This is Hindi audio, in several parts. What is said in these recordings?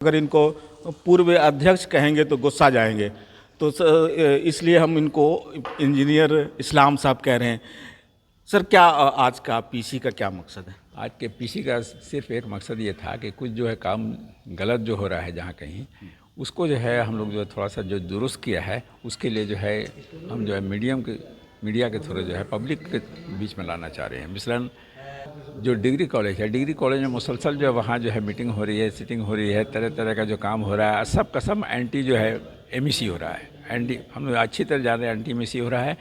अगर इनको पूर्व अध्यक्ष कहेंगे तो गुस्सा जाएंगे। तो इसलिए हम इनको इंजीनियर इस्लाम साहब कह रहे हैं। सर, क्या आज का पीसी का क्या मकसद है? आज के पीसी का सिर्फ एक मकसद ये था कि कुछ जो है काम गलत जो हो रहा है जहाँ कहीं, उसको जो है हम लोग जो थोड़ा सा जो दुरुस्त किया है, उसके लिए जो है हम जो है मीडिया के थ्रू जो है पब्लिक के बीच में लाना चाह रहे हैं। मिसलन जो डिग्री कॉलेज है, डिग्री कॉलेज में मुसलसल जो है वहाँ जो है मीटिंग हो रही है, सिटिंग हो रही है, तरह तरह का जो काम हो रहा है, सब का सब एंटी जो है एमईसी हो रहा है। एंटी हम लोग अच्छी तरह जान रहे हैं एंटी एमईसी हो रहा है।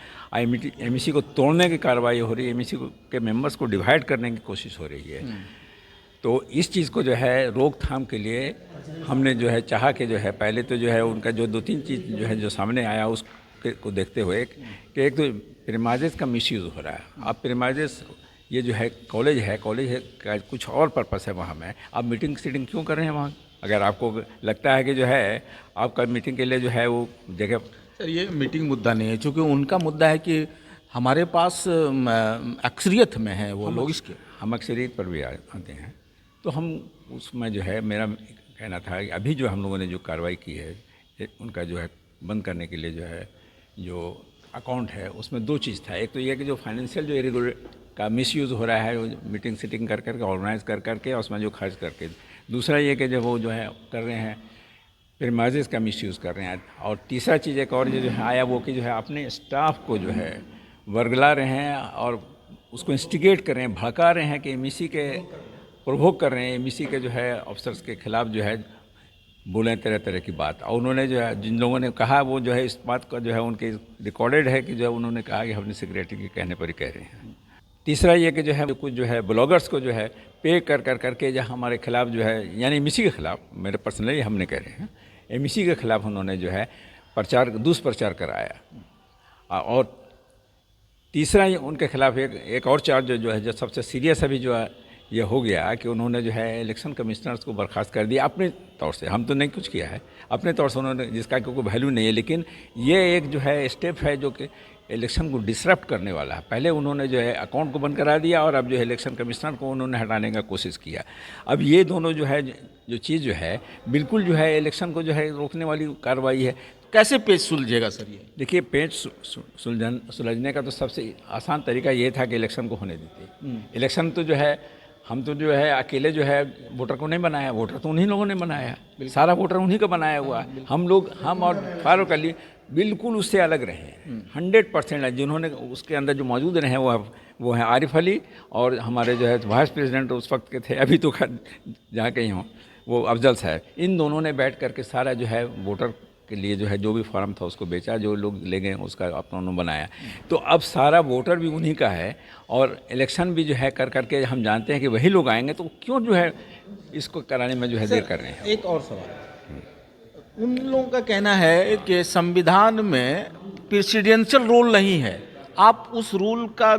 एमईसी को तोड़ने की कार्रवाई हो रही है, एमईसी के मेंबर्स को डिवाइड करने की कोशिश हो रही है। तो इस चीज़ को जो है रोकथाम के लिए हमने जो है चाहा कि जो है पहले तो जो है उनका जो 2-3 चीज़ जो है जो सामने आया उसको देखते हुए कि एक तो प्रीमाइसेस का मिसयूज़ हो रहा है। अब प्रीमाइसेस ये जो है कॉलेज है का कुछ और पर्पस है वहाँ में। आप मीटिंग सीटिंग क्यों कर रहे हैं वहाँ? अगर आपको लगता है कि जो है आपका मीटिंग के लिए जो है वो जगह। सर, ये मीटिंग मुद्दा नहीं है, क्योंकि उनका मुद्दा है कि हमारे पास अक्सरियत में है वो लोग। इसके हम अक्सरियत पर भी आते हैं, तो हम उसमें जो है मेरा कहना था कि अभी जो हम लोगों ने जो कार्रवाई की है उनका जो है बंद करने के लिए जो है जो अकाउंट है उसमें 2 चीज़ था। एक तो ये कि जो फाइनेंशियल जो इरेगुलर का मिसयूज़ हो रहा है मीटिंग सिटिंग कर करके ऑर्गेनाइज कर करके और उसमें जो खर्च करके। दूसरा ये कि जो वो जो है कर रहे हैं प्रीमाइसेस का मिसयूज़ कर रहे हैं। और तीसरा चीज़ एक और जो है आया वो कि जो है अपने स्टाफ को जो है वर्गला रहे हैं और उसको इंस्टिगेट कर रहे हैं, भड़का रहे हैं कि एमईसी के प्रोवोक कर रहे हैं, एमईसी के जो है ऑफिसर्स के खिलाफ जो है बोलें तरह तरह की बात। और उन्होंने जो है जिन लोगों ने कहा वो जो है इस बात का जो है उनके रिकॉर्डेड है कि जो है उन्होंने कहा कि अपने सेक्रेटरी के कहने पर ही कह रहे हैं। तीसरा ये कि जो है कुछ जो है ब्लॉगर्स को जो है पे कर करके जो हमारे खिलाफ जो है यानी एमईसी के खिलाफ, मेरे पर्सनली हमने कह रहे हैं एमईसी के खिलाफ उन्होंने जो है दुष्प्रचार कराया। और तीसरा ये उनके खिलाफ एक और चार्ज जो है जो सबसे सीरियस अभी जो है ये हो गया कि उन्होंने जो है इलेक्शन कमिश्नर्स को बर्खास्त कर दिया अपने तौर से। हम तो नहीं कुछ किया है, अपने तौर से उन्होंने, जिसका कोई वैल्यू नहीं है। लेकिन ये एक जो है स्टेप है जो कि इलेक्शन को डिसरप्ट करने वाला है। पहले उन्होंने जो है अकाउंट को बंद करा दिया और अब जो है इलेक्शन कमिश्नर को उन्होंने हटाने का कोशिश किया। अब ये दोनों जो है जो चीज़ जो है बिल्कुल जो है इलेक्शन को जो है रोकने वाली कार्रवाई है। कैसे पेच सुलझेगा सर ये? देखिए, पेच सुलझने का तो सबसे आसान तरीका ये था कि इलेक्शन को होने देते। इलेक्शन तो जो है हम तो जो है अकेले जो है वोटर को नहीं बनाया, वोटर तो उन्हीं लोगों ने बनाया, सारा वोटर उन्हीं का बनाया हुआ। हम और फारूक अली बिल्कुल उससे अलग रहे हैं, 100% है। जिन्होंने उसके अंदर जो मौजूद रहे हैं वो है आरिफ अली और हमारे जो है वाइस प्रेसिडेंट उस वक्त के थे, अभी तो जहाँ कहीं हों, वो अफजल साहब। इन दोनों ने बैठ करके सारा जो है वोटर के लिए जो है जो भी फॉर्म था उसको बेचा, जो लोग ले गए उसका अपना उन्होंने बनाया। तो अब सारा वोटर भी उन्हीं का है और इलेक्शन भी जो है कर करके हम जानते हैं कि वही लोग आएंगे, तो क्यों जो है इसको कराने में जो है देर कर रहे हैं। एक और सवाल, उन लोगों का कहना है कि संविधान में प्रेसिडेंशियल रूल नहीं है, आप उस रूल का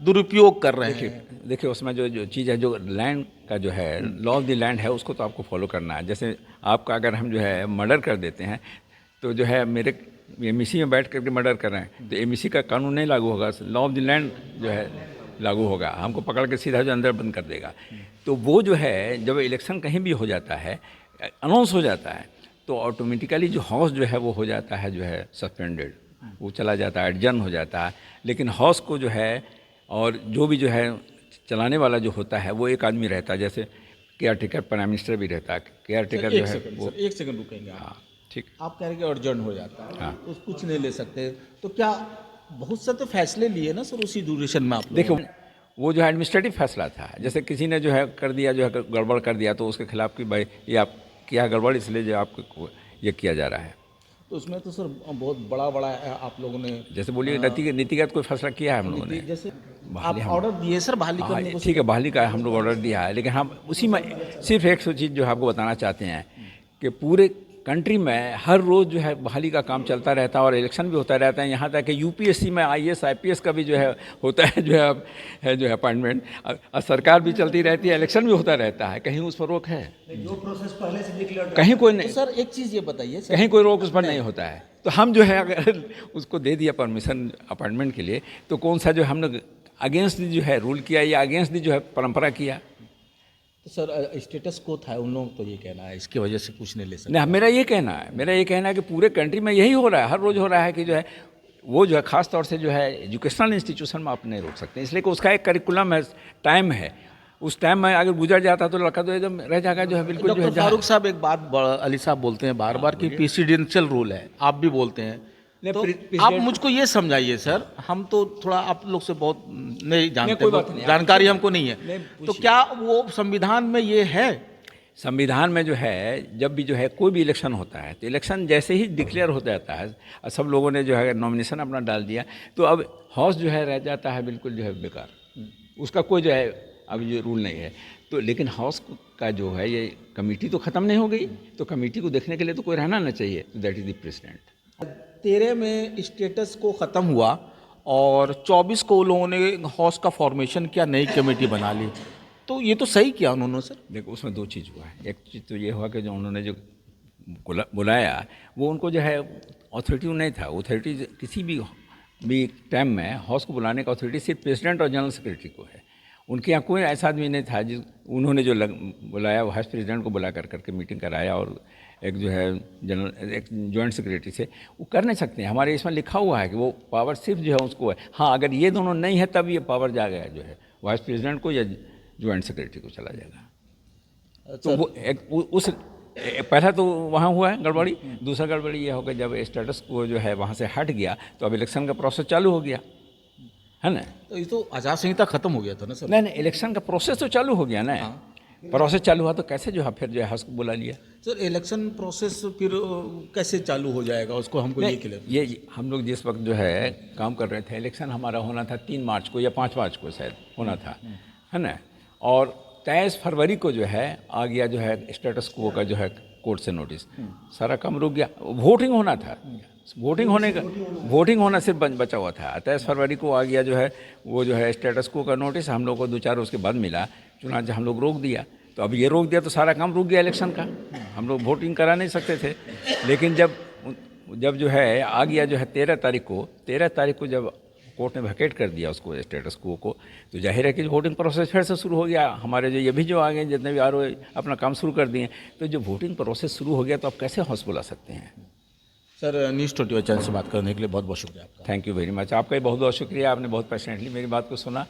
दुरुपयोग कर रहे हैं। देखिए उसमें जो चीज़ है, जो लैंड का जो है लॉ ऑफ द लैंड है, उसको तो आपको फॉलो करना है। जैसे आपका अगर हम जो है मर्डर कर देते हैं तो जो है मेरे एमईसी में बैठ करके मर्डर कर रहे हैं तो एमईसी का कानून नहीं लागू होगा, लॉ ऑफ द लैंड जो है लागू होगा, हमको पकड़ के सीधा जो अंदर बंद कर देगा। तो वो जो है जब इलेक्शन कहीं भी हो जाता है, अनाउंस हो जाता है, तो ऑटोमेटिकली जो हाउस जो है वो हो जाता है जो है सस्पेंडेड, वो चला जाता है, एडजर्न हो जाता है। लेकिन हाउस को जो है और जो भी जो है चलाने वाला जो होता है वो एक आदमी रहता है, जैसे केयर टेकर प्राइम मिनिस्टर भी रहता है। केयर टेकर जो है वो एक सेकंड रुकेंगे आप। हाँ ठीक। आप कह रहे हैं कि अर्जेंट हो जाता है, हाँ। तो कुछ नहीं ले सकते, तो क्या बहुत से तो फैसले लिए ना सर उसी ड्यूरेशन में आप? देखो वो जो है एडमिनिस्ट्रेटिव फैसला था, जैसे किसी ने जो है कर दिया, जो है गड़बड़ कर दिया तो उसके खिलाफ कि भाई ये आप किया गड़बड़, इसलिए जो आपको ये किया जा रहा है। तो उसमें तो सर बहुत बड़ा आप लोगों ने, जैसे बोलिए नीतिगत कोई फैसला किया है हम लोगों ने। जैसे आप ऑर्डर दिए सर बहाली करने को? ठीक है, बहाली का हम लोग ऑर्डर दिया है, लेकिन हम उसी में सिर्फ एक सौ चीज़ जो आपको बताना चाहते हैं कि पूरे कंट्री में हर रोज़ जो है बहाली का काम चलता रहता है और इलेक्शन भी होता रहता है। यहाँ तक कि यूपीएससी में आईएएस आईपीएस का भी जो है होता है जो है अपॉइंटमेंट, और सरकार भी चलती रहती है, इलेक्शन भी होता रहता है। कहीं उस पर रोक है? जो प्रोसेस पहले से डिक्लेयर कहीं कोई नहीं। तो सर एक चीज़ ये बताइए, कहीं कोई रोक उस पर नहीं होता है। तो हम जो है अगर उसको दे दिया परमिशन अपॉइंटमेंट के लिए, तो कौन सा जो हमने अगेंस्ट जो है रूल किया या अगेंस्ट जो है परंपरा किया? तो सर स्टेटस को था उन लोगों को तो ये कहना है इसकी वजह से कुछ नहीं ले सकते। नहीं, मेरा ये कहना है कि पूरे कंट्री में यही हो रहा है, हर रोज़ हो रहा है कि जो है वो जो है ख़ास तौर से जो है एजुकेशनल इंस्टीट्यूशन में आप नहीं रोक सकते, इसलिए कि उसका एक करिकुलम है, टाइम है, उस टाइम में अगर गुजर जाता तो लड़का तो एकदम रह जाएगा जो है बिल्कुल जो है डॉक्टर फारूक साहब एक बात अली साहब बोलते हैं बार बार कि प्रेसिडेंशियल रूल है, आप भी बोलते हैं, तो आप मुझको ये समझाइए सर, हम तो थोड़ा आप लोग से बहुत नहीं जानते, कोई बात नहीं, जानकारी हमको नहीं है, तो क्या वो संविधान में ये है? संविधान में जो है जब भी जो है कोई भी इलेक्शन होता है तो इलेक्शन जैसे ही डिक्लेयर हो जाता है, सब लोगों ने जो है नॉमिनेशन अपना डाल दिया, तो अब हाउस जो है रह जाता है बिल्कुल जो है बेकार, उसका कोई जो है अब ये रूल नहीं है। तो लेकिन हाउस का जो है ये कमेटी तो ख़त्म नहीं हो गई, तो कमेटी को देखने के लिए तो कोई रहना ना चाहिए, तो दैट इज़ द प्रेसिडेंट। 13 में स्टेटस को ख़त्म हुआ और 24 को लोगों ने हाउस का फॉर्मेशन किया, नई कमेटी बना ली, तो ये तो सही किया उन्होंने सर। देखो उसमें दो चीज़ हुआ है, एक चीज़ तो ये हुआ कि जो उन्होंने जो बुलाया वो उनको जो है अथॉरिटी नहीं था, अथॉरिटी किसी भी टाइम में हाउस को बुलाने का अथॉरिटी सिर्फ प्रेसिडेंट और जनरल सेक्रेटरी को है, उनके यहाँ कोई ऐसा आदमी नहीं था जिस उन्होंने जो बुलाया वाइस प्रेसिडेंट को बुला करके मीटिंग कराया और एक जो है जनरल एक जॉइंट सेक्रेटरी से वो कर नहीं सकते हैं, हमारे इसमें लिखा हुआ है कि वो पावर सिर्फ जो है उसको है। हाँ, अगर ये दोनों नहीं है तब ये पावर जा गया जो है वाइस प्रेसिडेंट को या जॉइंट सेक्रेटरी को चला जाएगा। तो वो उस पहला तो वहाँ हुआ है गड़बड़ी, दूसरा गड़बड़ी ये हो गया जब स्टेटस को जो है वहाँ से हट गया तो अब इलेक्शन का प्रोसेस चालू हो गया है ना। तो ये तो आचार संहिता खत्म हो गया था ना सर। नहीं, इलेक्शन का प्रोसेस तो चालू हो गया ना। प्रोसेस चालू हुआ तो कैसे जो है फिर जो है हाउस को बुला लिया। सर इलेक्शन प्रोसेस फिर कैसे चालू हो जाएगा, उसको हमको ये क्लियर। ये हम लोग जिस वक्त जो है काम कर रहे थे, इलेक्शन हमारा होना था 3 मार्च को या 5 मार्च को शायद होना था, है ना। और 23 फरवरी को जो है आ गया जो है स्टेटस को का जो है कोर्ट से नोटिस, सारा काम रुक गया। वोटिंग होना था, वोटिंग होना सिर्फ बचा हुआ था। 23 फरवरी को आ गया जो है वो जो है स्टेटस को का नोटिस, हम लोग को 2-4 उसके बाद मिला, चुनाव हम लोग रोक दिया। तो अब ये रोक दिया तो सारा काम रुक गया इलेक्शन का, हम लोग वोटिंग करा नहीं सकते थे। लेकिन जब जो है आ गया जो है 13 तारीख को जब कोर्ट ने वैकेट कर दिया उसको स्टेटस को, तो जाहिर है कि वोटिंग प्रोसेस फिर से शुरू हो गया। हमारे जो ये भी जो आ गए जितने भी आर अपना काम शुरू कर दिए, तो जो वोटिंग प्रोसेस शुरू हो गया तो आप कैसे हाउस बुला सकते हैं। सर न्यूज़ 21 चैनल से बात करने के लिए बहुत बहुत शुक्रिया आपका। थैंक यू वेरी मच, आपका भी बहुत बहुत शुक्रिया, आपने बहुत पेशेंटली मेरी बात को सुना।